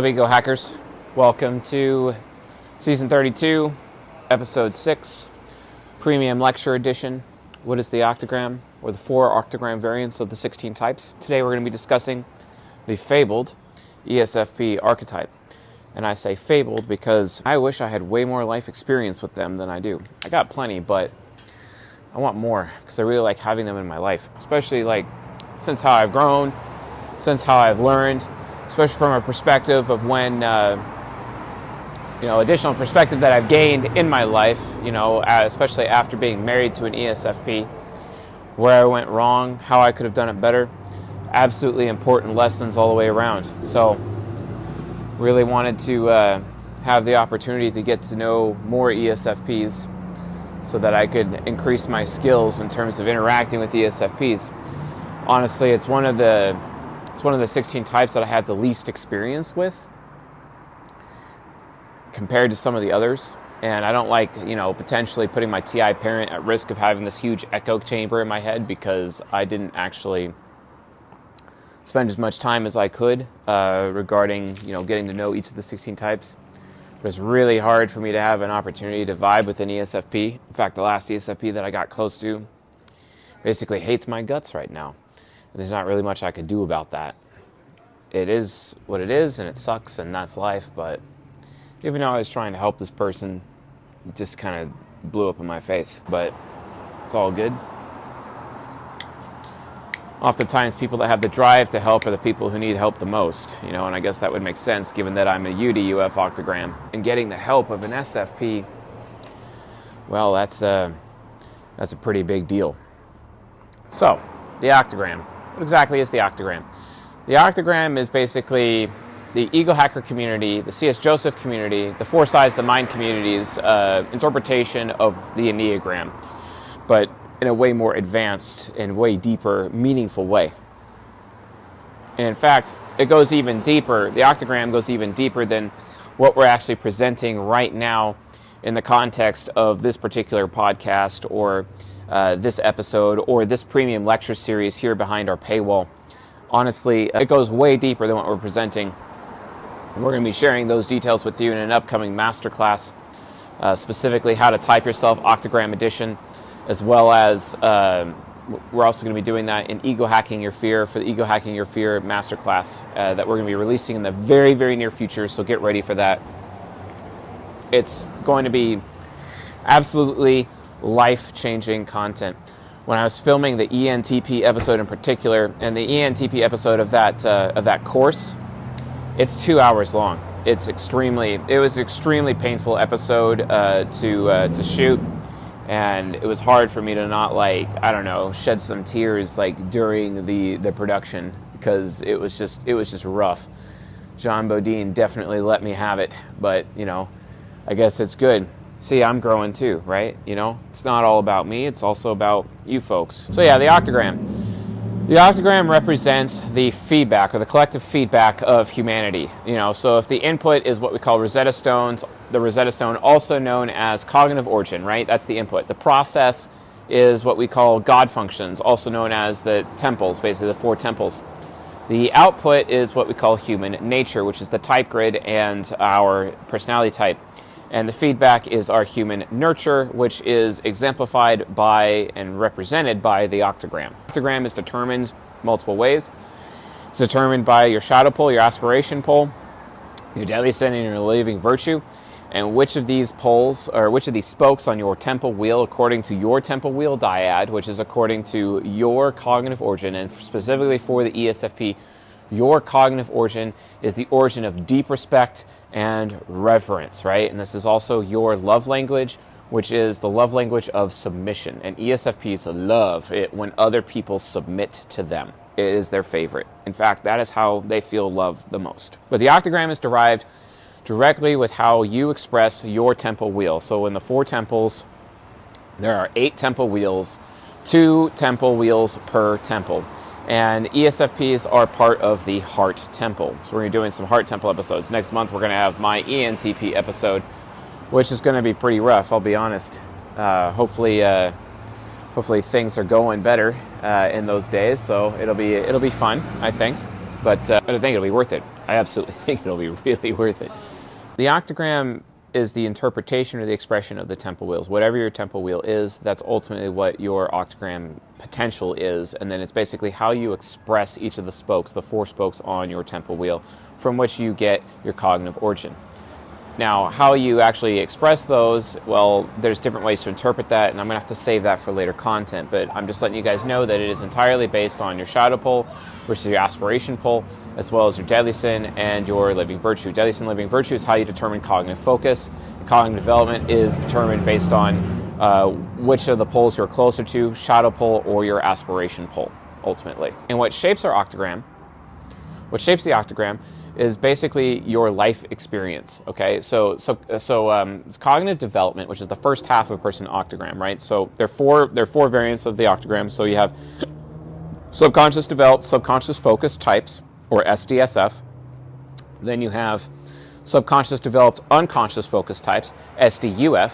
Ego hackers, welcome to season 32, episode 6, premium lecture edition. What is the octagram, or the 4 octagram variants of the 16 types? Today we're going to be discussing the fabled ESFP archetype. And I say fabled because I wish I had way more life experience with them than I do. I got plenty, but I want more because I really like having them in my life, especially since how I've grown, since how I've learned, especially from a perspective of when, additional perspective that I've gained in my life, especially after being married to an ESFP, where I went wrong, how I could have done it better. Absolutely important lessons all the way around. So, really wanted to have the opportunity to get to know more ESFPs so that I could increase my skills in terms of interacting with ESFPs. Honestly, it's one of the 16 types that I had the least experience with compared to some of the others. And I don't like, potentially putting my TI parent at risk of having this huge echo chamber in my head because I didn't actually spend as much time as I could regarding, getting to know each of the 16 types. But it's really hard for me to have an opportunity to vibe with an ESFP. In fact, the last ESFP that I got close to basically hates my guts right now. There's not really much I could do about that. It is what it is, and it sucks, and that's life. But even though I was trying to help this person, it just kind of blew up in my face. But it's all good. Oftentimes, people that have the drive to help are the people who need help the most. And I guess that would make sense given that I'm a UD-UF octogram. And getting the help of an SFP, well, that's a pretty big deal. So, the octagram. What exactly is the octagram? The octagram is basically the ego hacker community, the C.S. Joseph community, the 4 sides of the mind community's interpretation of the Enneagram, but in a way more advanced and way deeper, meaningful way. And in fact, it goes even deeper. The octagram goes even deeper than what we're actually presenting right now in the context of this particular podcast or this episode or this premium lecture series here behind our paywall. Honestly, it goes way deeper than what we're presenting. And we're going to be sharing those details with you in an upcoming masterclass, specifically how to type yourself, Octagram Edition, as well as we're also going to be doing that in Ego Hacking Your Fear for the Ego Hacking Your Fear masterclass that we're going to be releasing in the very, very near future, so get ready for that. It's going to be absolutely life-changing content. When I was filming the ENTP episode in particular, and the ENTP episode of that course, it's 2 hours long. It was an extremely painful episode to shoot, and it was hard for me to not shed some tears during the production because it was just rough. John Bodine definitely let me have it, but I guess it's good. See, I'm growing too, right? It's not all about me, it's also about you folks. So yeah, the octagram. The octagram represents the feedback, or the collective feedback of humanity. So if the input is what we call Rosetta Stones, the Rosetta Stone, also known as cognitive origin, right? That's the input. The process is what we call God functions, also known as the temples, basically the 4 temples. The output is what we call human nature, which is the type grid and our personality type. And the feedback is our human nurture, which is exemplified by and represented by the octagram. The octagram is determined multiple ways. It's determined by your shadow pole, your aspiration pole, your deadly sin, and your relieving virtue. And which of these poles, or which of these spokes on your temple wheel, according to your temple wheel dyad, which is according to your cognitive origin, and specifically for the ESFP, your cognitive origin is the origin of deep respect and reverence, right? And this is also your love language, which is the love language of submission. And ESFPs love it when other people submit to them. It is their favorite. In fact, that is how they feel loved the most. But the octagram is derived directly with how you express your temple wheel. So in the 4 temples, there are 8 temple wheels, 2 temple wheels per temple. And ESFPs are part of the Heart Temple. So we're going to be doing some Heart Temple episodes. Next month, we're going to have my ENTP episode, which is going to be pretty rough, I'll be honest. Hopefully things are going better in those days, so it'll be fun, I think. But I think it'll be worth it. I absolutely think it'll be really worth it. The octogram is the interpretation or the expression of the temple wheels. Whatever your temple wheel is, that's ultimately what your octogram potential is, and then it's basically how you express each of the spokes, the 4 spokes on your temple wheel, from which you get your cognitive origin. Now, how you actually express those, well, there's different ways to interpret that, and I'm going to have to save that for later content, but I'm just letting you guys know that it is entirely based on your shadow pole versus your aspiration pole, as well as your deadly sin and your living virtue. Deadly sin, living virtue is how you determine cognitive focus. Cognitive development is determined based on which of the poles you're closer to, shadow pole or your aspiration pole, ultimately. And what shapes our octogram, what shapes the octogram, is basically your life experience. Okay, so it's cognitive development, which is the first half of a person's octogram, right? So there are four variants of the octogram. So you have subconscious developed, subconscious focused types, or SDSF. Then you have subconscious developed, unconscious focused types, SDUF.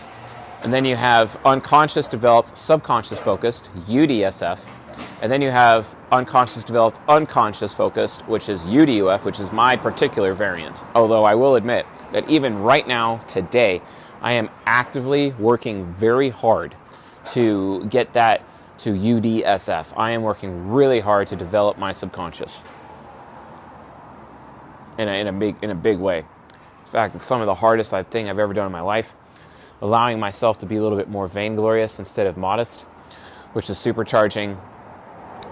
And then you have unconscious developed, subconscious focused, UDSF. And then you have unconscious developed, unconscious focused, which is UDUF, which is my particular variant. Although I will admit that even right now, today, I am actively working very hard to get that to UDSF. I am working really hard to develop my subconscious in a big way. In fact, it's some of the hardest thing I've ever done in my life, allowing myself to be a little bit more vainglorious instead of modest, which is supercharging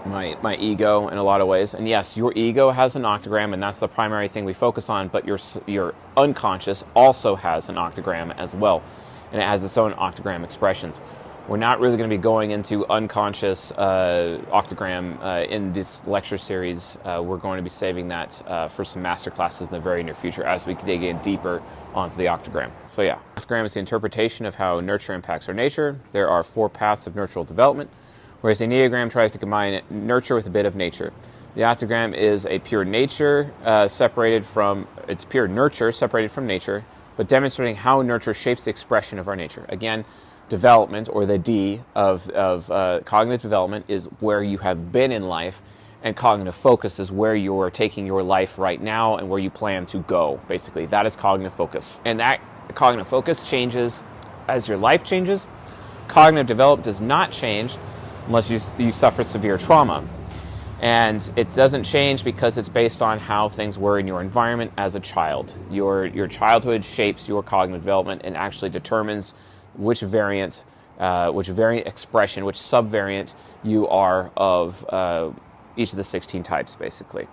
my ego in a lot of ways. And yes, your ego has an octogram, and that's the primary thing we focus on, but your unconscious also has an octogram as well, and it has its own octogram expressions. We're not really going to be going into unconscious octogram in this lecture series. We're going to be saving that for some master classes in the very near future as we dig in deeper onto the octogram. So yeah, octogram is the interpretation of how nurture impacts our nature. There are 4 paths of nurtural development, whereas the Enneagram tries to combine nurture with a bit of nature. The octogram is a pure nature it's pure nurture separated from nature, but demonstrating how nurture shapes the expression of our nature. Again, development, or the D of cognitive development, is where you have been in life, and cognitive focus is where you are taking your life right now and where you plan to go. Basically, that is cognitive focus. And that cognitive focus changes as your life changes. Cognitive development does not change unless you suffer severe trauma. And it doesn't change because it's based on how things were in your environment as a child. Your childhood shapes your cognitive development and actually determines which variant expression, which subvariant you are of each of the 16 types, basically.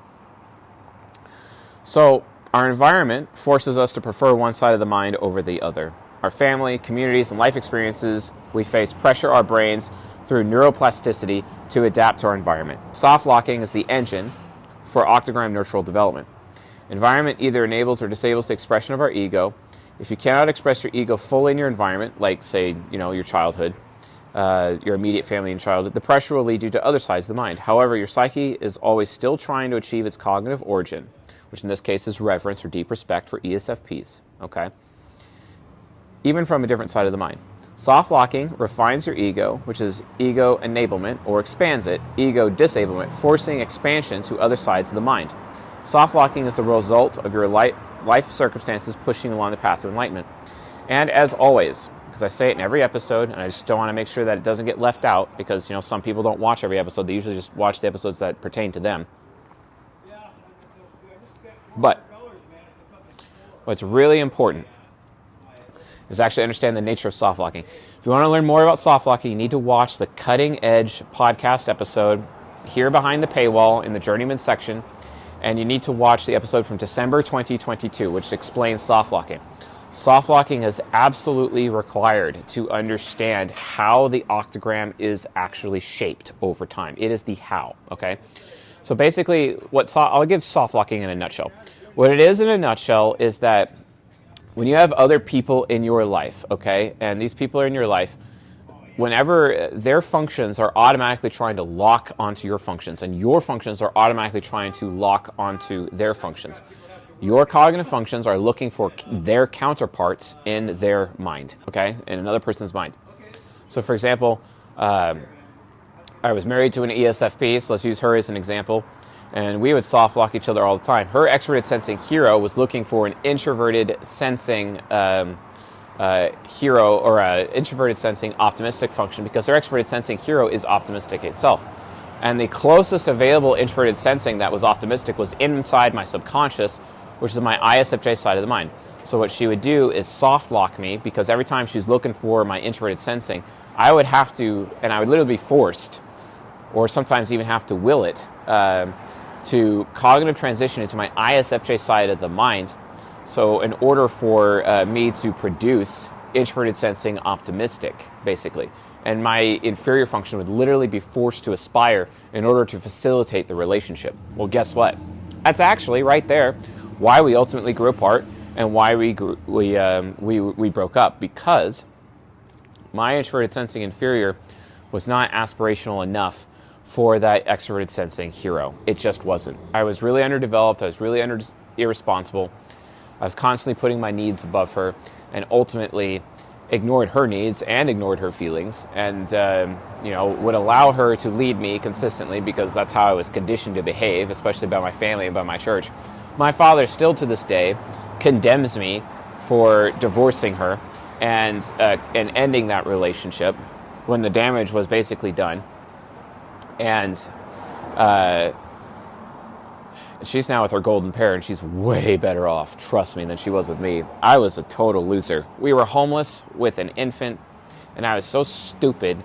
So our environment forces us to prefer one side of the mind over the other. Our family, communities, and life experiences, we face pressure our brains through neuroplasticity to adapt to our environment. Soft locking is the engine for octogram nurtural development. Environment either enables or disables the expression of our ego. If you cannot express your ego fully in your environment, like, say, your childhood, your immediate family and childhood, the pressure will lead you to other sides of the mind. However, your psyche is always still trying to achieve its cognitive origin, which in this case is reverence or deep respect for ESFPs, okay? Even from a different side of the mind. Soft locking refines your ego, which is ego enablement, or expands it, ego disablement, forcing expansion to other sides of the mind. Soft locking is the result of your life circumstances pushing along the path to enlightenment. And as always, because I say it in every episode, and I just don't want to make sure that it doesn't get left out, because some people don't watch every episode. They usually just watch the episodes that pertain to them. But what's really important is actually understand the nature of soft locking. If you want to learn more about soft locking, you need to watch the Cutting Edge podcast episode here behind the paywall in the Journeyman section. And you need to watch the episode from December 2022, which explains soft locking. Soft locking is absolutely required to understand how the octogram is actually shaped over time. It is the how, okay? So basically, I'll give soft locking in a nutshell. What it is in a nutshell is that when you have other people in your life, okay, and these people are in your life, whenever their functions are automatically trying to lock onto your functions, and your functions are automatically trying to lock onto their functions, your cognitive functions are looking for their counterparts in their mind, okay, in another person's mind. So, for example, I was married to an ESFP, so let's use her as an example, And we would soft lock each other all the time. Her extroverted sensing hero was looking for an introverted sensing hero, or an introverted sensing optimistic function, because her extroverted sensing hero is optimistic itself. And the closest available introverted sensing that was optimistic was inside my subconscious, which is my ISFJ side of the mind. So what she would do is soft lock me, because every time she's looking for my introverted sensing, I would have to, and I would literally be forced, or sometimes even have to will it, to cognitive transition into my ISFJ side of the mind. So in order for me to produce introverted sensing optimistic, basically, and my inferior function would literally be forced to aspire in order to facilitate the relationship. Well, guess what? That's actually right there why we ultimately grew apart and why we broke up, because my introverted sensing inferior was not aspirational enough for that extroverted sensing hero. It just wasn't. I was really underdeveloped. I was really irresponsible. I was constantly putting my needs above her, and ultimately ignored her needs and ignored her feelings, and would allow her to lead me consistently, because that's how I was conditioned to behave, especially by my family and by my church. My father still to this day condemns me for divorcing her and ending that relationship when the damage was basically done. And she's now with her golden pair, and she's way better off, trust me, than she was with me. I was a total loser. We were homeless with an infant, and I was so stupid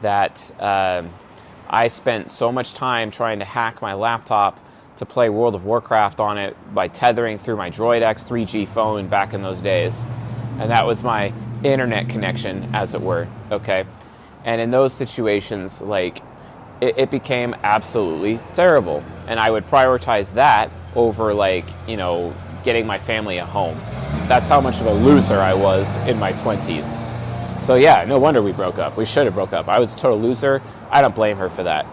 that I spent so much time trying to hack my laptop to play World of Warcraft on it by tethering through my Droid X 3G phone back in those days. And that was my internet connection, as it were, okay? And in those situations, like, it became absolutely terrible. And I would prioritize that over, like, getting my family a home. That's how much of a loser I was in my 20s. So yeah, no wonder we broke up. We should have broke up. I was a total loser. I don't blame her for that.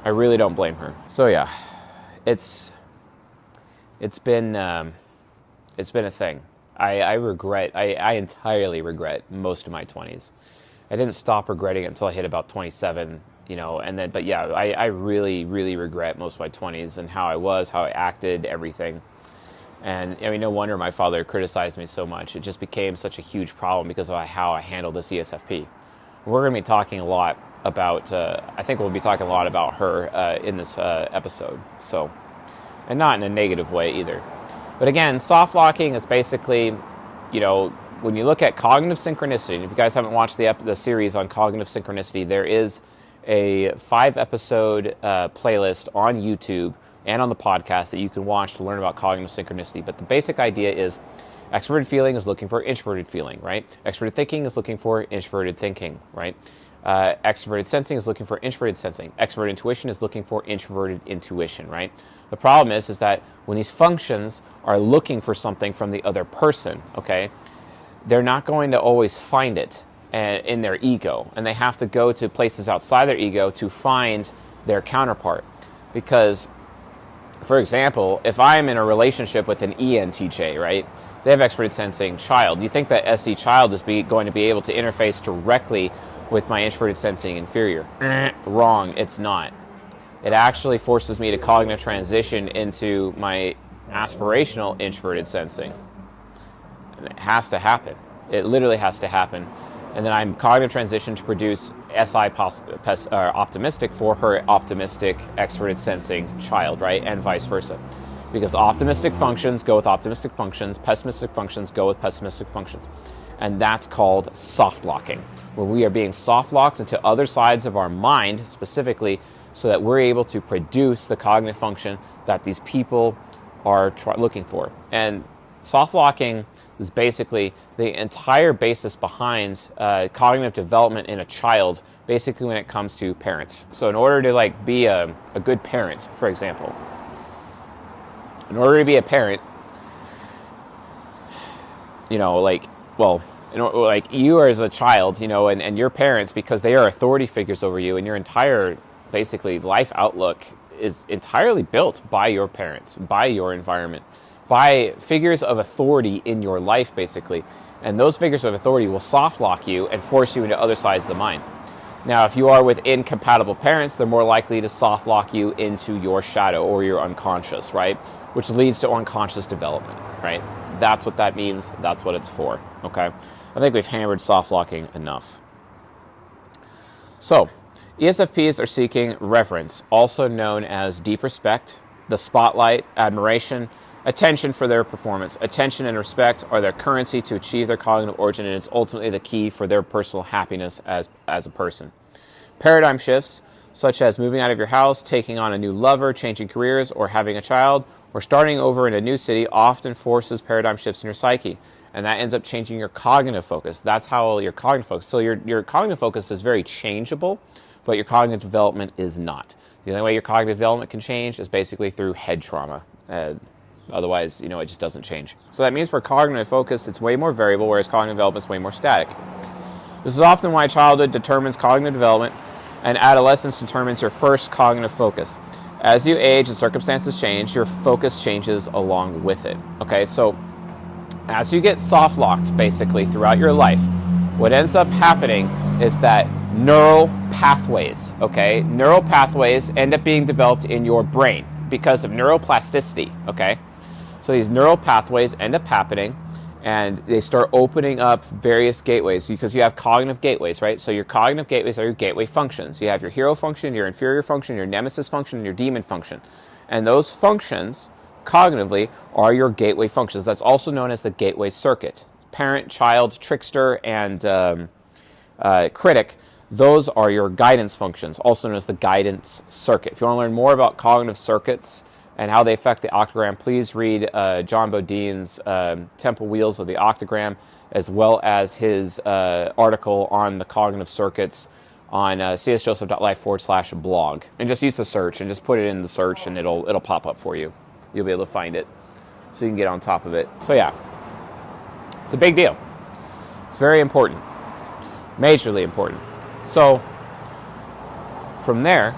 I really don't blame her. So yeah, it's been a thing. I entirely regret most of my 20s. I didn't stop regretting it until I hit about 27, but yeah, I really, really regret most of my 20s and how I was, how I acted, everything. And no wonder my father criticized me so much. It just became such a huge problem because of how I handled this ESFP. We're going to be talking a lot about, I think we'll be talking a lot about her in this episode. So, and not in a negative way either. But again, soft locking is basically, when you look at cognitive synchronicity, and if you guys haven't watched the series on cognitive synchronicity, there is a 5-episode playlist on YouTube and on the podcast that you can watch to learn about cognitive synchronicity. But the basic idea is extroverted feeling is looking for introverted feeling, right? Extroverted thinking is looking for introverted thinking, right? Extroverted sensing is looking for introverted sensing. Extroverted intuition is looking for introverted intuition, right? The problem is that when these functions are looking for something from the other person, okay, they're not going to always find it in their ego, and they have to go to places outside their ego to find their counterpart. Because, for example, if I'm in a relationship with an ENTJ, right, they have extroverted sensing child. You think that SE child is going to be able to interface directly with my introverted sensing inferior? Wrong, it's not. It actually forces me to cognitive transition into my aspirational introverted sensing. And it has to happen. It literally has to happen. And then I'm cognitive transition to produce optimistic for her optimistic extroverted sensing child, right? And vice versa. Because optimistic functions go with optimistic functions, pessimistic functions go with pessimistic functions. And that's called soft locking, where we are being soft locked into other sides of our mind specifically so that we're able to produce the cognitive function that these people are looking for. And soft locking is basically the entire basis behind cognitive development in a child, basically when it comes to parents. So in order to be a good parent, for example, in order to be a parent, you are as a child, and your parents, because they are authority figures over you, and your entire, basically, life outlook is entirely built by your parents, by your environment, by figures of authority in your life, basically. And those figures of authority will soft lock you and force you into other sides of the mind. Now, if you are with incompatible parents, they're more likely to soft lock you into your shadow or your unconscious, right? Which leads to unconscious development, right? That's what that means. That's what it's for, okay? I think we've hammered soft locking enough. So, ESFPs are seeking reverence, also known as deep respect, the spotlight, admiration, attention for their performance. Attention and respect are their currency to achieve their cognitive origin, and it's ultimately the key for their personal happiness as a person. Paradigm shifts, such as moving out of your house, taking on a new lover, changing careers, or having a child, or starting over in a new city, often forces paradigm shifts in your psyche. And that ends up changing your cognitive focus. That's how your cognitive focus. So your cognitive focus is very changeable, but your cognitive development is not. The only way your cognitive development can change is basically through head trauma. Otherwise, it just doesn't change. So that means for cognitive focus, it's way more variable, whereas cognitive development is way more static. This is often why childhood determines cognitive development, and adolescence determines your first cognitive focus. As you age and circumstances change, your focus changes along with it. Okay, so as you get soft locked, basically, throughout your life, what ends up happening is that neural pathways end up being developed in your brain because of neuroplasticity, okay? So these neural pathways end up happening, and they start opening up various gateways because you have cognitive gateways, right? So your cognitive gateways are your gateway functions. You have your hero function, your inferior function, your nemesis function, and your demon function. And those functions, cognitively, are your gateway functions. That's also known as the gateway circuit. Parent, child, trickster, and critic, those are your guidance functions, also known as the guidance circuit. If you want to learn more about cognitive circuits and how they affect the octogram, please read John Bodine's Temple Wheels of the Octagram, as well as his article on the cognitive circuits on csjoseph.life/blog. And just use the search and just put it in the search and it'll pop up for you. You'll be able to find it so you can get on top of it. So yeah, it's a big deal. It's very important, majorly important. So from there,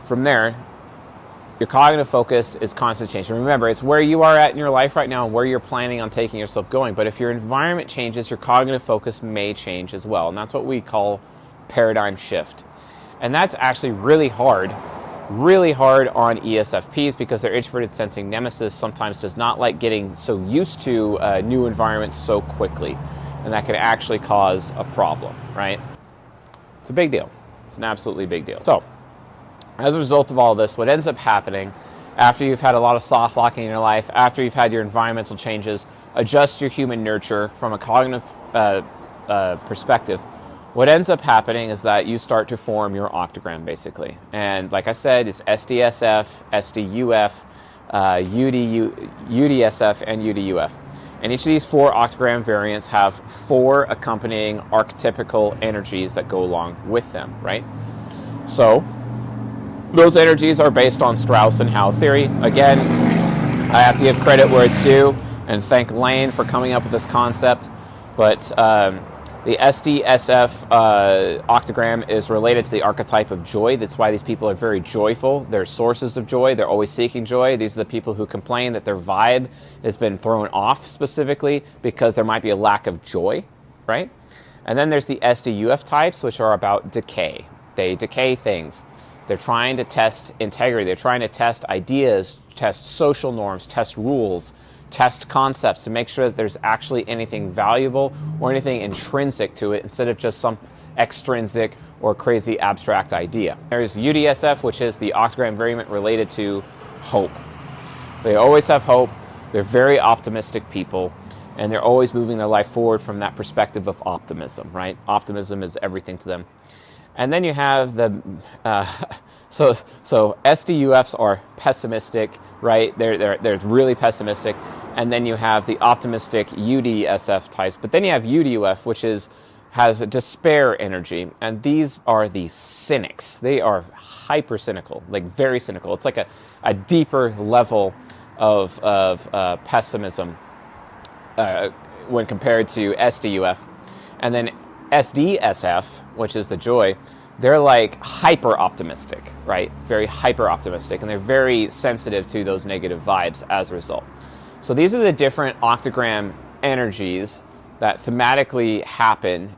your cognitive focus is constantly changing. Remember, it's where you are at in your life right now and where you're planning on taking yourself going. But if your environment changes, your cognitive focus may change as well. And that's what we call paradigm shift. And that's actually really hard on ESFPs because their introverted sensing nemesis sometimes does not like getting so used to new environments so quickly. And that can actually cause a problem, right? It's a big deal. It's an absolutely big deal. So, as a result of all this, what ends up happening after you've had a lot of soft locking in your life, after you've had your environmental changes, adjust your human nurture from a cognitive perspective, what ends up happening is that you start to form your octogram, basically. And like I said, it's SDSF, SDUF, UDSF, and UDUF. And each of these 4 octogram variants have 4 accompanying archetypical energies that go along with them, right? So, those energies are based on Strauss and Howe theory. Again, I have to give credit where it's due and thank Lane for coming up with this concept. But the SDSF octogram is related to the archetype of joy. That's why these people are very joyful. They're sources of joy. They're always seeking joy. These are the people who complain that their vibe has been thrown off specifically because there might be a lack of joy, right? And then there's the SDUF types, which are about decay. They decay things. They're trying to test integrity. They're trying to test ideas, test social norms, test rules, test concepts to make sure that there's actually anything valuable or anything intrinsic to it instead of just some extrinsic or crazy abstract idea. There's UDSF, which is the octogram variant related to hope. They always have hope. They're very optimistic people, and they're always moving their life forward from that perspective of optimism, right? Optimism is everything to them. And then you have the, so SDUFs are pessimistic, right? They're really pessimistic. And then you have the optimistic UDSF types. But then you have UDUF, which has a despair energy. And these are the cynics. They are hyper cynical, like very cynical. It's like a deeper level of pessimism when compared to SDUF. And then SDSF, which is the joy, they're like hyper optimistic, right? Very hyper optimistic, and they're very sensitive to those negative vibes as a result. So these are the different octogram energies that thematically happen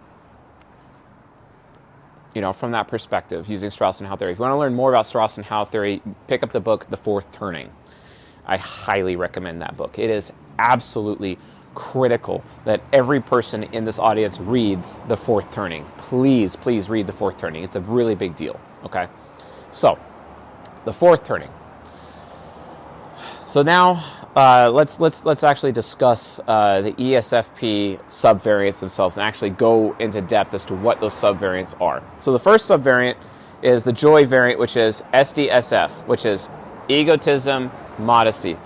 from that perspective, using Strauss and Howe theory. If you want to learn more about Strauss and Howe theory, pick up the book, The Fourth Turning. I highly recommend that book. It is absolutely critical that every person in this audience reads The Fourth Turning. Please, please read The Fourth Turning. It's a really big deal, okay? So, The Fourth Turning. So now, let's actually discuss the ESFP subvariants themselves and actually go into depth as to what those subvariants are. So the first subvariant is the joy variant, which is SDSF, which is egotism, modesty.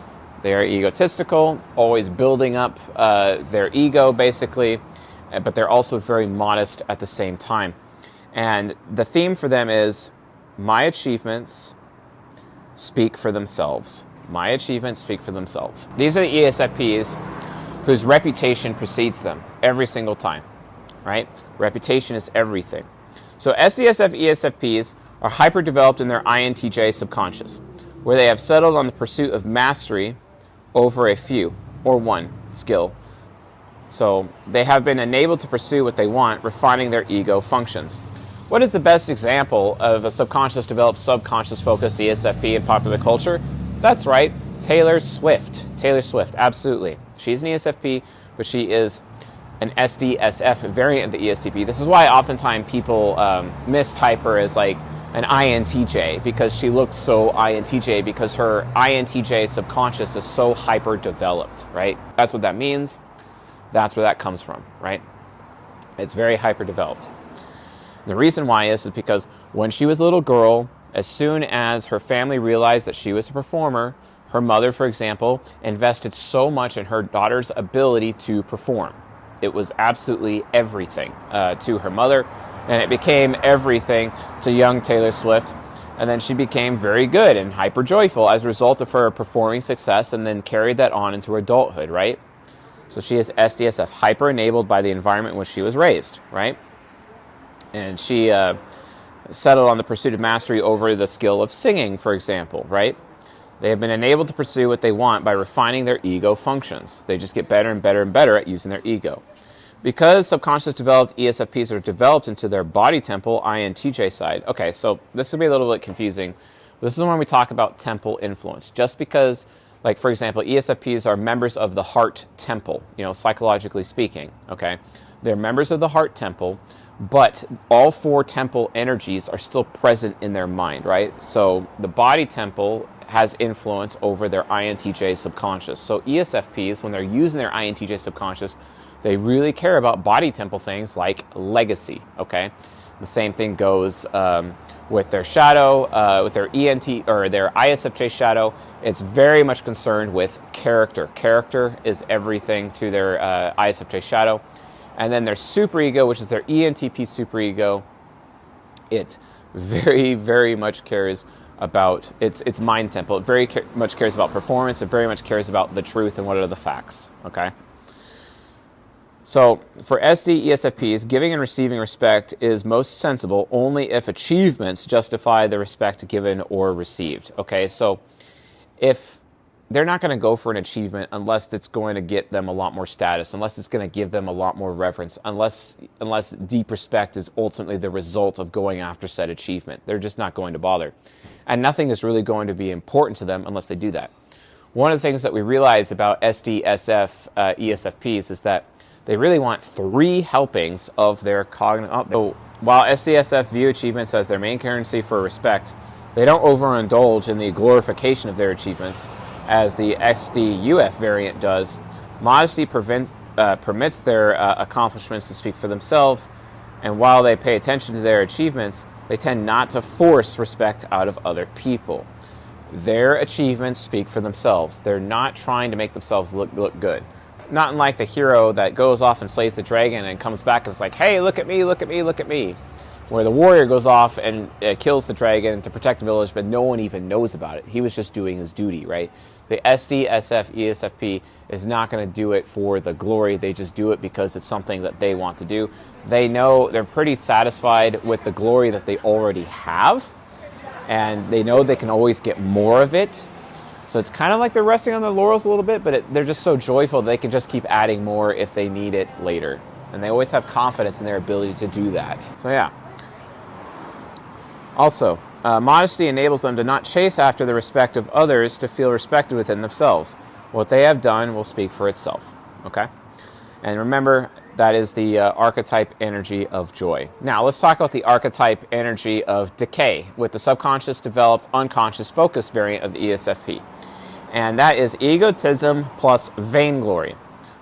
They are egotistical, always building up their ego, basically, but they're also very modest at the same time. And the theme for them is, my achievements speak for themselves. My achievements speak for themselves. These are the ESFPs whose reputation precedes them every single time, right? Reputation is everything. So SDSF ESFPs are hyper-developed in their INTJ subconscious, where they have settled on the pursuit of mastery over a few, or one, skill. So they have been enabled to pursue what they want, refining their ego functions. What is the best example of a subconscious-developed, subconscious-focused ESFP in popular culture? That's right, Taylor Swift. Taylor Swift, absolutely. She's an ESFP, but she is an SDSF variant of the ESTP. This is why oftentimes people mistype her as like an INTJ, because she looks so INTJ, because her INTJ subconscious is so hyper-developed, right? That's what that means. That's where that comes from, right? It's very hyper-developed. The reason why is because when she was a little girl, as soon as her family realized that she was a performer, her mother, for example, invested so much in her daughter's ability to perform. It was absolutely everything to her mother, and it became everything to young Taylor Swift. And then she became very good and hyper joyful as a result of her performing success, and then carried that on into adulthood, right? So she is SDSF, hyper enabled by the environment in which she was raised, right? And she settled on the pursuit of mastery over the skill of singing, for example, right? They have been enabled to pursue what they want by refining their ego functions. They just get better and better and better at using their ego. Because subconscious developed ESFPs are developed into their body temple, INTJ side. Okay, so this will be a little bit confusing. This is when we talk about temple influence. Just because, like, for example, ESFPs are members of the heart temple, psychologically speaking, okay? They're members of the heart temple, but all four temple energies are still present in their mind, right? So the body temple has influence over their INTJ subconscious. So ESFPs, when they're using their INTJ subconscious, they really care about body temple things like legacy, okay? The same thing goes with their shadow, with their ENT or their ISFJ shadow. It's very much concerned with character. Character is everything to their ISFJ shadow. And then their superego, which is their ENTP superego, it very, very much cares about its mind temple. It very much cares about performance. It very much cares about the truth and what are the facts, okay? So for SD ESFPs, giving and receiving respect is most sensible only if achievements justify the respect given or received, okay? So if they're not going to go for an achievement unless it's going to get them a lot more status, unless it's going to give them a lot more reverence, unless deep respect is ultimately the result of going after said achievement. They're just not going to bother. And nothing is really going to be important to them unless they do that. One of the things that we realize about SDSF ESFPs is that they really want 3 helpings of their cognitive. So while SDSF view achievements as their main currency for respect, they don't overindulge in the glorification of their achievements, as the SDUF variant does. Modesty permits their accomplishments to speak for themselves, and while they pay attention to their achievements, they tend not to force respect out of other people. Their achievements speak for themselves. They're not trying to make themselves look good. Not unlike the hero that goes off and slays the dragon and comes back and is like, hey, look at me, look at me, look at me. Where the warrior goes off and kills the dragon to protect the village, but no one even knows about it. He was just doing his duty, right? The SDSF ESFP is not going to do it for the glory. They just do it because it's something that they want to do. They know they're pretty satisfied with the glory that they already have, and they know they can always get more of it. So it's kind of like they're resting on their laurels a little bit, but they're just so joyful they can just keep adding more if they need it later. And they always have confidence in their ability to do that. So yeah. Also, modesty enables them to not chase after the respect of others to feel respected within themselves. What they have done will speak for itself. Okay? And remember, that is the archetype energy of joy. Now, let's talk about the archetype energy of decay with the subconscious, developed, unconscious, focused variant of the ESFP. And that is egotism plus vainglory,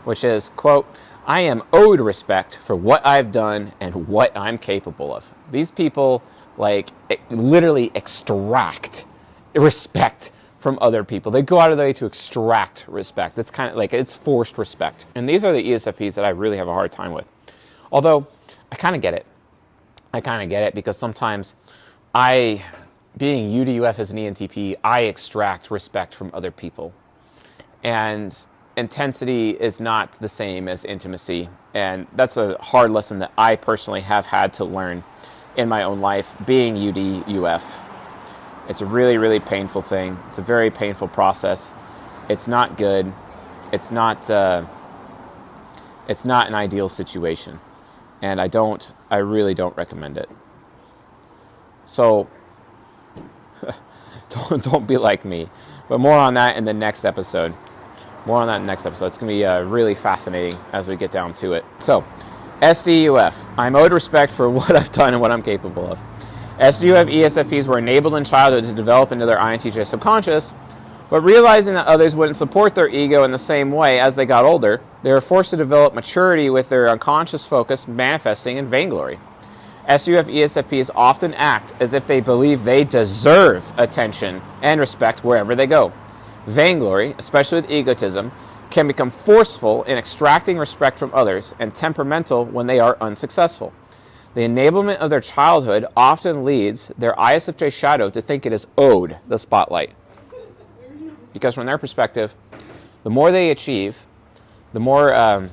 which is, quote, I am owed respect for what I've done and what I'm capable of. These people, literally extract respect from other people. They go out of their way to extract respect. It's kind of like it's forced respect. And these are the ESFPs that I really have a hard time with. Although, I kind of get it. Because sometimes being UDUF as an ENTP, I extract respect from other people. And intensity is not the same as intimacy. And that's a hard lesson that I personally have had to learn in my own life, being UDUF. It's a really, really painful thing. It's a very painful process. It's not good. It's not an ideal situation. And I really don't recommend it. So, don't be like me. But more on that in the next episode. It's going to be really fascinating as we get down to it. So, SDUF. I'm owed respect for what I've done and what I'm capable of. SDUF ESFPs were enabled in childhood to develop into their INTJ subconscious, but realizing that others wouldn't support their ego in the same way as they got older, they were forced to develop maturity with their unconscious focus manifesting in vainglory. SDUF ESFPs often act as if they believe they deserve attention and respect wherever they go. Vainglory, especially with egotism, can become forceful in extracting respect from others and temperamental when they are unsuccessful. The enablement of their childhood often leads their ISFJ shadow to think it is owed the spotlight. Because from their perspective, the more they achieve, the more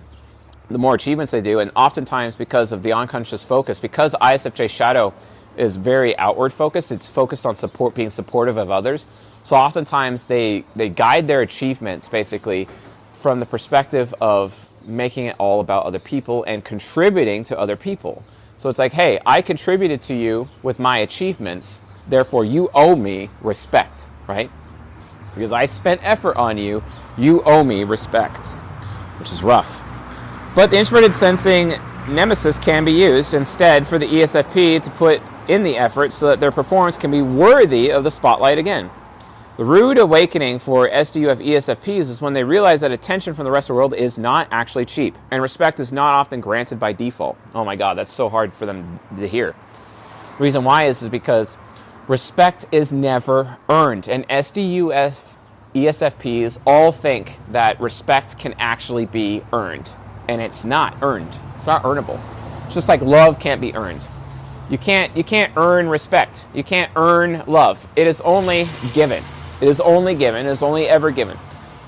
achievements they do, and oftentimes because of the unconscious focus, because ISFJ shadow is very outward focused, it's focused on being supportive of others, so oftentimes they guide their achievements basically from the perspective of making it all about other people and contributing to other people. So it's like, hey, I contributed to you with my achievements, therefore you owe me respect, right? Because I spent effort on you, you owe me respect, which is rough. But the introverted sensing nemesis can be used instead for the ESFP to put in the effort so that their performance can be worthy of the spotlight again. The rude awakening for SDUF ESFPs is when they realize that attention from the rest of the world is not actually cheap, and respect is not often granted by default. Oh my God, that's so hard for them to hear. The reason why is because respect is never earned, and SDUF ESFPs all think that respect can actually be earned, and it's not earned. It's not earnable. It's just like love can't be earned. You can't earn respect. You can't earn love. It is only given. It is only given. It is only ever given.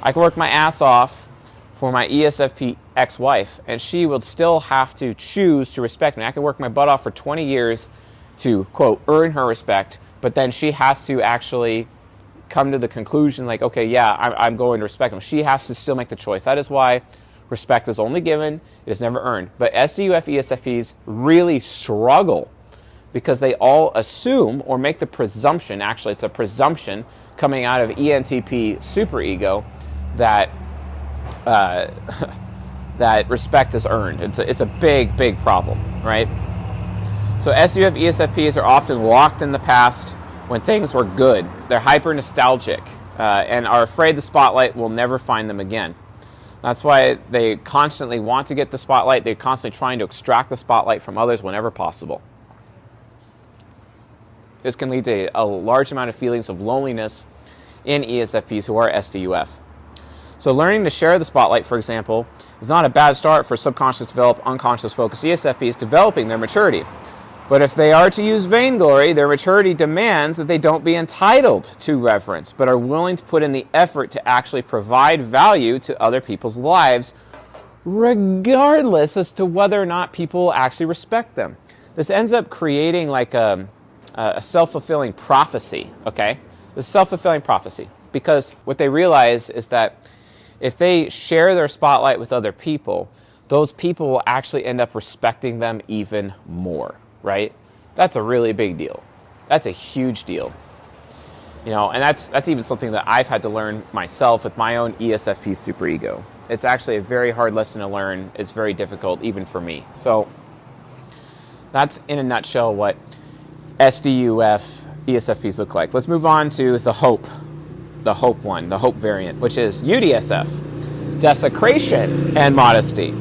I can work my ass off for my ESFP ex-wife, and she will still have to choose to respect me. I can work my butt off for 20 years to, quote, earn her respect, but then she has to actually come to the conclusion, like, okay, yeah, I'm going to respect him. She has to still make the choice. That is why respect is only given. It is never earned. But SDUF ESFPs really struggle because they all assume or make the presumption, actually it's a presumption coming out of ENTP superego, that that respect is earned. It's a big, big problem, right? So SDUF ESFPs are often locked in the past when things were good. They're hyper nostalgic and are afraid the spotlight will never find them again. That's why they constantly want to get the spotlight. They're constantly trying to extract the spotlight from others whenever possible. This can lead to a large amount of feelings of loneliness in ESFPs who are SDUF. So learning to share the spotlight, for example, is not a bad start for subconscious developed, unconscious focused ESFPs developing their maturity. But if they are to use vainglory, their maturity demands that they don't be entitled to reverence, but are willing to put in the effort to actually provide value to other people's lives, regardless as to whether or not people actually respect them. This ends up creating like a self-fulfilling prophecy, okay? This self-fulfilling prophecy, because what they realize is that if they share their spotlight with other people, those people will actually end up respecting them even more, right? That's a really big deal. That's a huge deal. You know, and that's even something that I've had to learn myself with my own ESFP superego. It's actually a very hard lesson to learn. It's very difficult, even for me. So that's, in a nutshell, what SDUF ESFPs look like. Let's move on to the hope one, the hope variant, which is UDSF, desecration and modesty.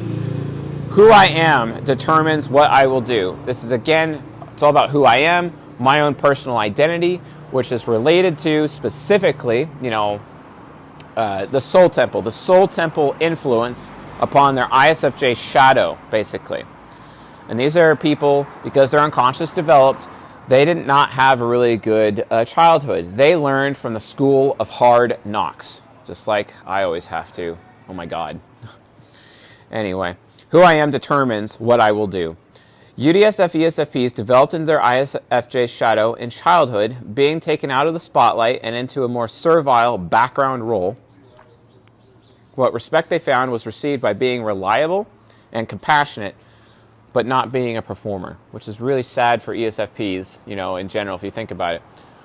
Who I am determines what I will do. This is, again, it's all about who I am, my own personal identity, which is related to specifically, you know, the soul temple influence upon their ISFJ shadow, basically. And these are people, because their unconscious developed, they did not have a really good childhood. They learned from the school of hard knocks, just like I always have to. Oh my God. Anyway, who I am determines what I will do. UDSF ESFPs developed into their ISFJ shadow in childhood, being taken out of the spotlight and into a more servile background role. What respect they found was received by being reliable and compassionate, but not being a performer, which is really sad for ESFPs, you know, in general, if you think about it.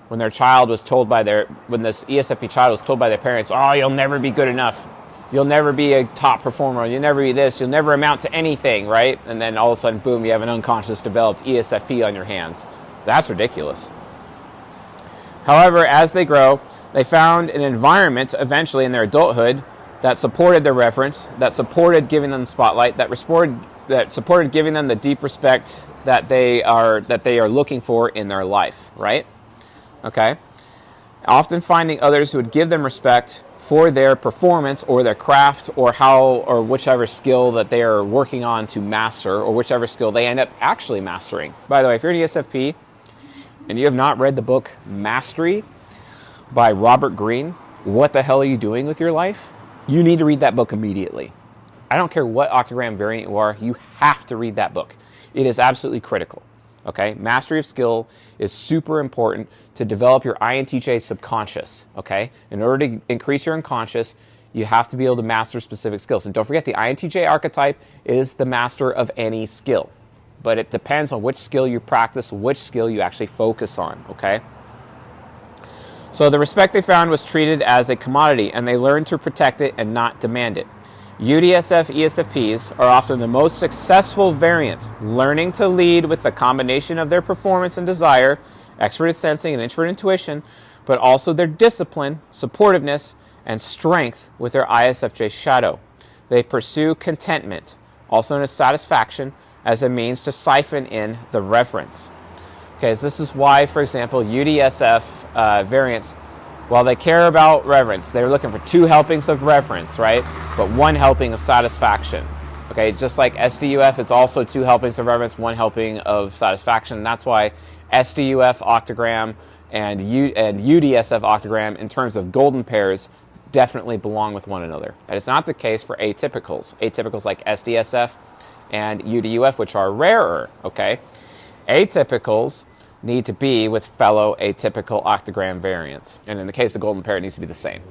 When this ESFP child was told by their parents, oh, you'll never be good enough. You'll never be a top performer. You'll never be this. You'll never amount to anything, right? And then all of a sudden, boom, you have an unconscious developed ESFP on your hands. That's ridiculous. However, as they grow, they found an environment eventually in their adulthood that supported their reference, that supported giving them the spotlight, that supported giving them the deep respect that they are looking for in their life, right? Okay? Often finding others who would give them respect for their performance or their craft or whichever skill that they are working on to master, or whichever skill they end up actually mastering. By the way, if you're an ESFP and you have not read the book Mastery by Robert Greene, what the hell are you doing with your life? You need to read that book immediately. I don't care what octogram variant you are, you have to read that book. It is absolutely critical. Okay? Mastery of skill is super important to develop your INTJ subconscious. Okay? In order to increase your unconscious, you have to be able to master specific skills. And don't forget, the INTJ archetype is the master of any skill. But it depends on which skill you practice, which skill you actually focus on. Okay? So the respect they found was treated as a commodity, and they learned to protect it and not demand it. UDSF ESFPs are often the most successful variant, learning to lead with the combination of their performance and desire, extroverted sensing and introverted intuition, but also their discipline, supportiveness, and strength with their ISFJ shadow. They pursue contentment, also known as satisfaction, as a means to siphon in the reference. Okay, so this is why, for example, UDSF variants, while they care about reverence, they're looking for 2 helpings of reverence, right? But 1 helping of satisfaction. Okay, just like SDUF, it's also 2 helpings of reverence, 1 helping of satisfaction. And that's why SDUF octogram and UDSF octogram, in terms of golden pairs, definitely belong with one another. And it's not the case for atypicals. Atypicals like SDSF and UDUF, which are rarer, okay? Atypicals need to be with fellow atypical octogram variants. And in the case of golden pair, it needs to be the same.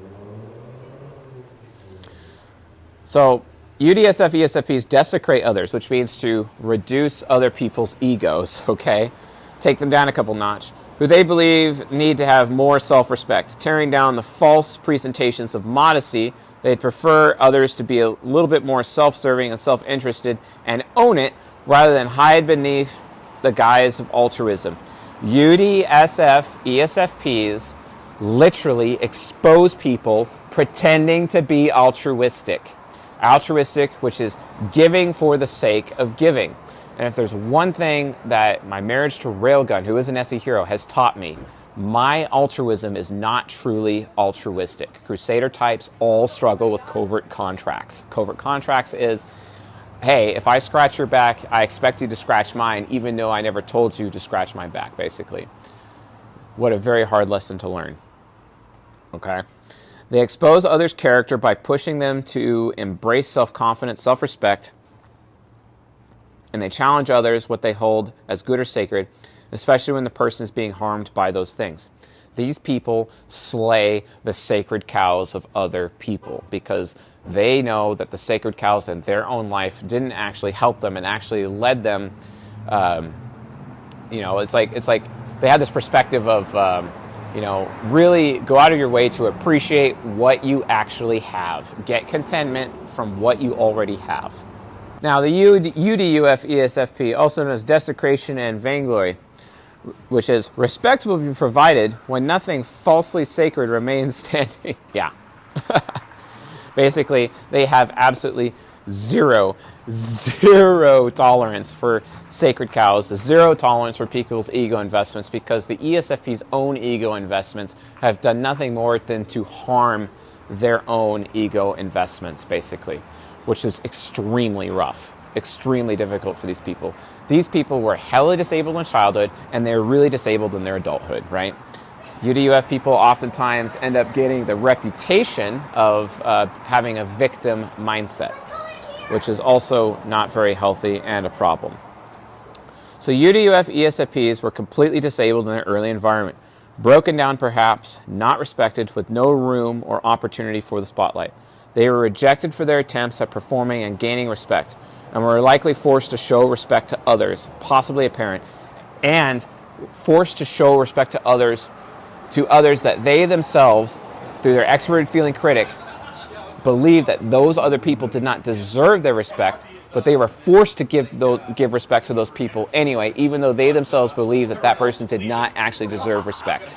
So UDSF ESFPs desecrate others, which means to reduce other people's egos, okay? Take them down a couple notch, who they believe need to have more self-respect. Tearing down the false presentations of modesty, they'd prefer others to be a little bit more self-serving and self-interested and own it rather than hide beneath the guise of altruism. UDSF ESFPs literally expose people pretending to be altruistic. Altruistic, which is giving for the sake of giving. And if there's one thing that my marriage to Railgun, who is an SE hero, has taught me, my altruism is not truly altruistic. Crusader types all struggle with covert contracts. Covert contracts is, hey, if I scratch your back, I expect you to scratch mine, even though I never told you to scratch my back, basically. What a very hard lesson to learn. Okay? They expose others' character by pushing them to embrace self-confidence, self-respect, and they challenge others what they hold as good or sacred, especially when the person is being harmed by those things. These people slay the sacred cows of other people because they know that the sacred cows in their own life didn't actually help them and actually led them. It's like they have this perspective of, really go out of your way to appreciate what you actually have. Get contentment from what you already have. Now, the UDUF ESFP, also known as desecration and vainglory, which is respect will be provided when nothing falsely sacred remains standing. Yeah. Basically, they have absolutely zero tolerance for sacred cows, zero tolerance for people's ego investments, because the ESFP's own ego investments have done nothing more than to harm their own ego investments, basically, which is extremely rough, extremely difficult for these people. These people were hella disabled in childhood, and they're really disabled in their adulthood, right? UDUF people oftentimes end up getting the reputation of having a victim mindset, which is also not very healthy and a problem. So UDUF ESFPs were completely disabled in their early environment, broken down perhaps, not respected, with no room or opportunity for the spotlight. They were rejected for their attempts at performing and gaining respect, and were likely forced to show respect to others, possibly a parent, and forced to show respect to others that they themselves, through their extroverted feeling critic, believed that those other people did not deserve their respect, but they were forced to give respect to those people anyway, even though they themselves believed that that person did not actually deserve respect.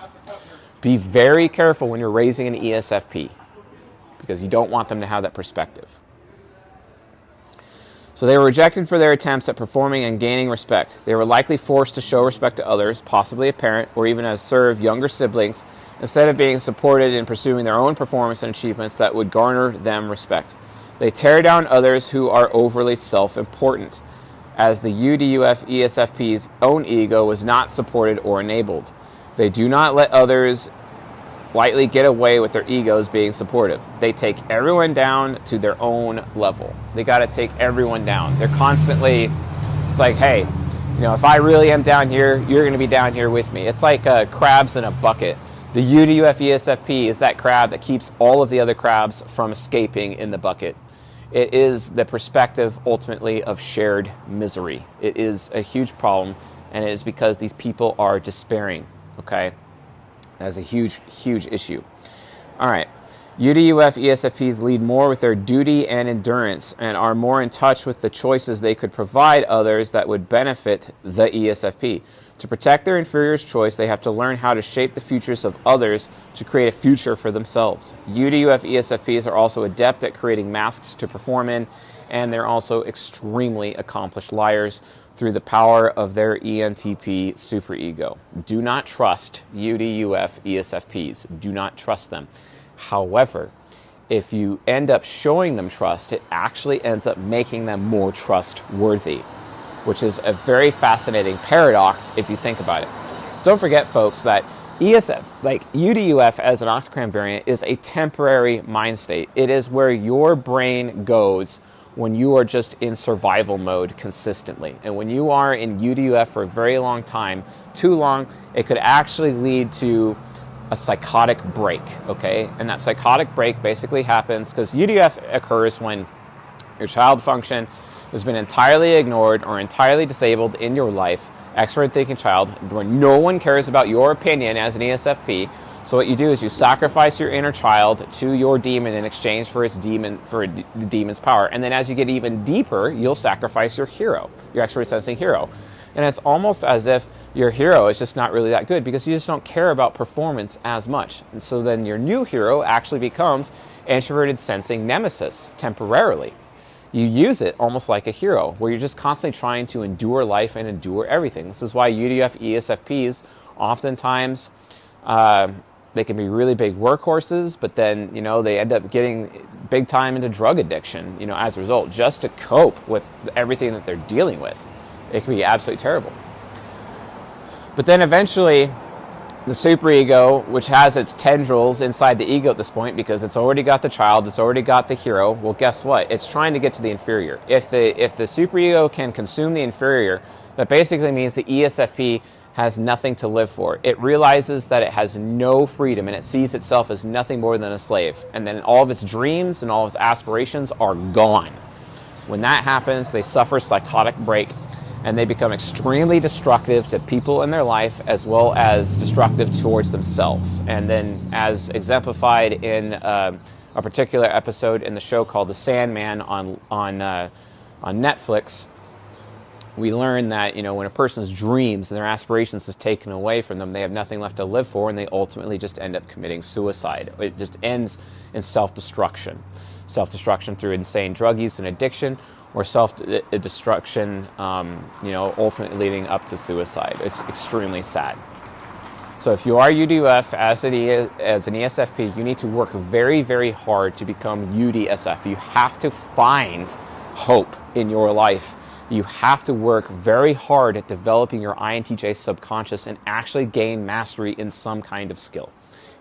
Be very careful when you're raising an ESFP, because you don't want them to have that perspective. So they were rejected for their attempts at performing and gaining respect. They were likely forced to show respect to others, possibly a parent, or even as serve younger siblings, instead of being supported in pursuing their own performance and achievements that would garner them respect. They tear down others who are overly self-important, as the UDUF ESFP's own ego was not supported or enabled. They do not let others lightly get away with their egos being supportive. They take everyone down to their own level. They got to take everyone down. They're constantly, it's like, hey, if I really am down here, you're going to be down here with me. It's like crabs in a bucket. The UDUF ESFP is that crab that keeps all of the other crabs from escaping in the bucket. It is the perspective, ultimately, of shared misery. It is a huge problem, and it is because these people are despairing, okay? That's a huge, huge issue. All right. UDUF ESFPs lead more with their duty and endurance and are more in touch with the choices they could provide others that would benefit the ESFP. To protect their inferior's choice, they have to learn how to shape the futures of others to create a future for themselves. UDUF ESFPs are also adept at creating masks to perform in, and they're also extremely accomplished liars through the power of their ENTP superego. Do not trust UDUF ESFPs. Do not trust them. However, if you end up showing them trust, it actually ends up making them more trustworthy, which is a very fascinating paradox if you think about it. Don't forget, folks, that UDUF as an octogram variant is a temporary mind state. It is where your brain goes when you are just in survival mode consistently. And when you are in UDUF for a very long time, too long, it could actually lead to a psychotic break, okay? And that psychotic break basically happens because UDUF occurs when your child function has been entirely ignored or entirely disabled in your life, extrovert thinking child, where no one cares about your opinion as an ESFP. So what you do is you sacrifice your inner child to your demon in exchange for the demon's power. And then as you get even deeper, you'll sacrifice your hero, your extrovert sensing hero. And it's almost as if your hero is just not really that good because you just don't care about performance as much. And so then your new hero actually becomes introverted sensing nemesis temporarily. You use it almost like a hero, where you're just constantly trying to endure life and endure everything. This is why UDF ESFPs oftentimes they can be really big workhorses, but then they end up getting big time into drug addiction. As a result, just to cope with everything that they're dealing with. It can be absolutely terrible. But then eventually, the superego, which has its tendrils inside the ego at this point, because it's already got the child, it's already got the hero, well, guess what? It's trying to get to the inferior. If the superego can consume the inferior, that basically means the ESFP has nothing to live for. It realizes that it has no freedom, and it sees itself as nothing more than a slave. And then all of its dreams and all of its aspirations are gone. When that happens, they suffer psychotic break, and they become extremely destructive to people in their life as well as destructive towards themselves. And then, as exemplified in a particular episode in the show called The Sandman on Netflix, we learn that, when a person's dreams and their aspirations is taken away from them, they have nothing left to live for, and they ultimately just end up committing suicide. It just ends in self-destruction. Self-destruction through insane drug use and addiction, or self-destruction, ultimately leading up to suicide. It's extremely sad. So if you are UDUF as an ESFP, you need to work very, very hard to become UDSF. You have to find hope in your life. You have to work very hard at developing your INTJ subconscious and actually gain mastery in some kind of skill.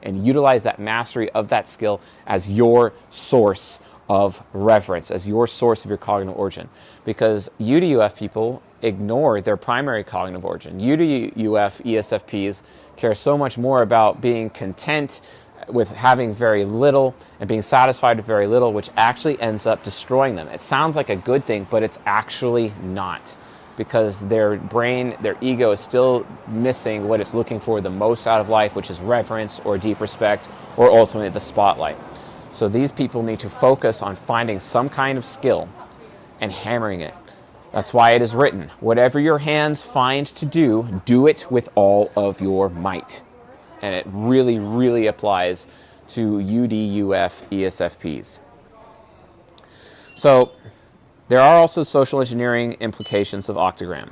And utilize that mastery of that skill as your source of reference, as your source of your cognitive origin. Because UDUF people ignore their primary cognitive origin. UDUF ESFPs care so much more about being content with having very little and being satisfied with very little, which actually ends up destroying them. It sounds like a good thing, but it's actually not, because their brain, their ego is still missing what it's looking for the most out of life, which is reverence or deep respect or ultimately the spotlight. So these people need to focus on finding some kind of skill and hammering it. That's why it is written, whatever your hands find to do, do it with all of your might. And it really, really applies to UDUF ESFPs. So there are also social engineering implications of Octagram.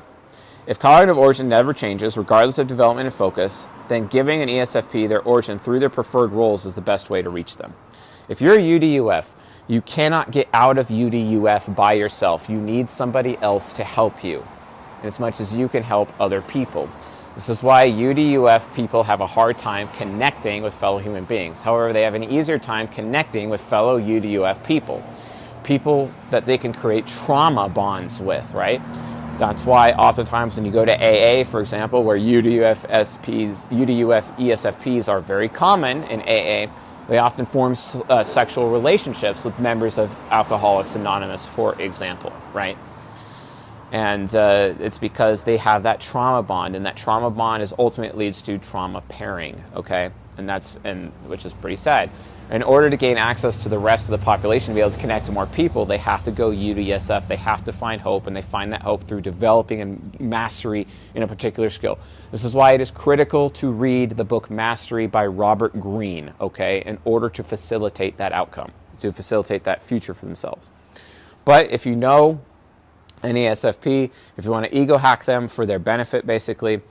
If cognitive origin never changes, regardless of development and focus, then giving an ESFP their origin through their preferred roles is the best way to reach them. If you're a UDUF, you cannot get out of UDUF by yourself. You need somebody else to help you, as much as you can help other people. This is why UDUF people have a hard time connecting with fellow human beings. However, they have an easier time connecting with fellow UDUF people. People that they can create trauma bonds with, right? That's why oftentimes when you go to AA, for example, where UDUF ESFPs are very common in AA, they often form sexual relationships with members of Alcoholics Anonymous, for example, right? And it's because they have that trauma bond, and that trauma bond ultimately leads to trauma pairing, okay? And which is pretty sad. In order to gain access to the rest of the population, to be able to connect to more people, they have to go UDSF, they have to find hope, and they find that hope through developing and mastery in a particular skill. This is why it is critical to read the book Mastery by Robert Greene, okay, in order to facilitate that outcome, to facilitate that future for themselves. But if you know an ESFP, if you want to ego hack them for their benefit, basically,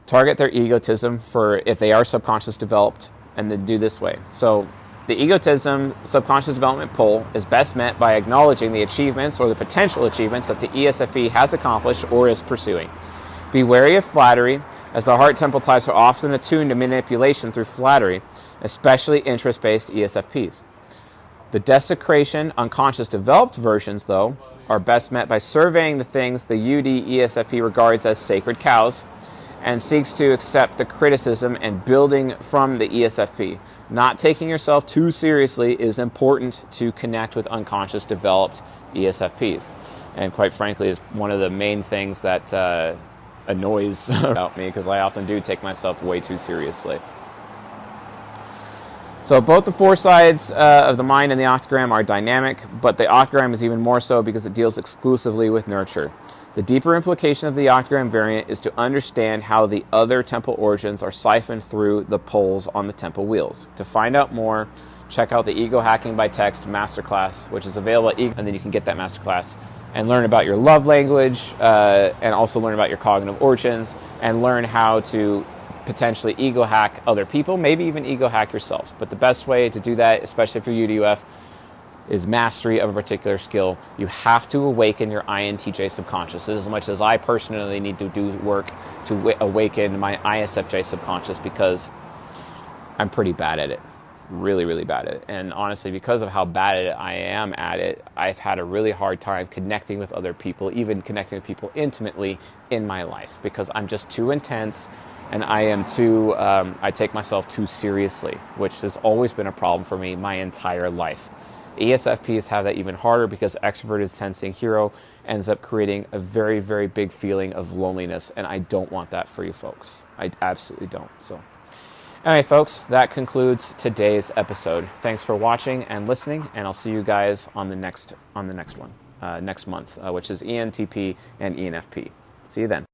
target their egotism for if they are subconscious developed, and then do this way. So the egotism subconscious development pull is best met by acknowledging the achievements or the potential achievements that the ESFP has accomplished or is pursuing. Be wary of flattery, as the heart temple types are often attuned to manipulation through flattery, especially interest-based ESFPs. The desecration, unconscious developed versions, though, are best met by surveying the things the UD ESFP regards as sacred cows, and seeks to accept the criticism and building from the ESFP. Not taking yourself too seriously is important to connect with unconscious developed ESFPs. And quite frankly, is one of the main things that annoys about me, because I often do take myself way too seriously. So both the four sides of the mind and the octagram are dynamic, but the octagram is even more so because it deals exclusively with nurture. The deeper implication of the octagram variant is to understand how the other temple origins are siphoned through the poles on the temple wheels. To find out more, check out the Ego Hacking by Text Masterclass, which is available at Ego, and then you can get that masterclass and learn about your love language, and also learn about your cognitive origins, and learn how to potentially ego hack other people, maybe even ego hack yourself. But the best way to do that, especially if you're UDUF, is mastery of a particular skill. You have to awaken your INTJ subconscious as much as I personally need to do work to awaken my ISFJ subconscious, because I'm pretty bad at it. Really, really bad at it. And honestly, because of how bad at it I am at it, I've had a really hard time connecting with other people, even connecting with people intimately in my life, because I'm just too intense, and I am too, I take myself too seriously, which has always been a problem for me my entire life. ESFPs have that even harder because extroverted sensing hero ends up creating a very, very big feeling of loneliness, and I don't want that for you folks. I absolutely don't. So anyway, folks, that concludes today's episode. Thanks for watching and listening, and I'll see you guys on the next one next month, which is ENTP and ENFP. See you then.